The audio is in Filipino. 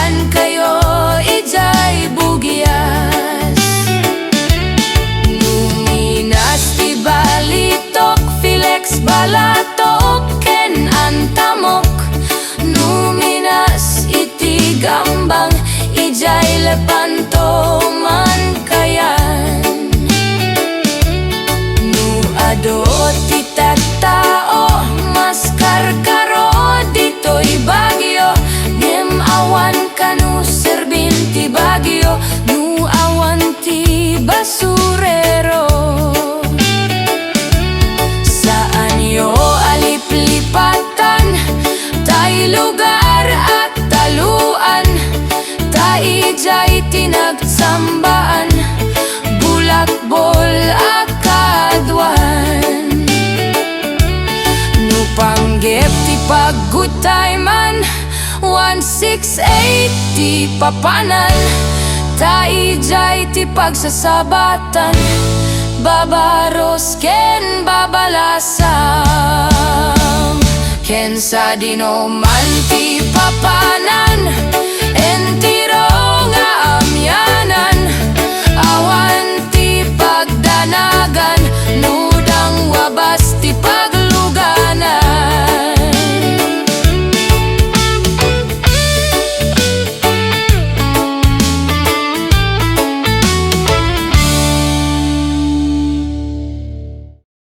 awan kayo ijay bugyas. Numinas ti balitok Filex balatok ken antamok. Numinas iti gambang ijay lepanto man kayan. Nu ti tagtao mas karkaro dito'y bagyo. Ngem awan kanu serbin ti bagyo. Nu awan ti basurero. Saan yo aliplipatan tay lugar at taluan. Taijay tinagsambaan bulakbol akadwan. Nupanggep ti paggutay man 168 ti papanan. Taijay ti pagsasabatan babaros ken babalasam. Ken sa dinoman ti papanan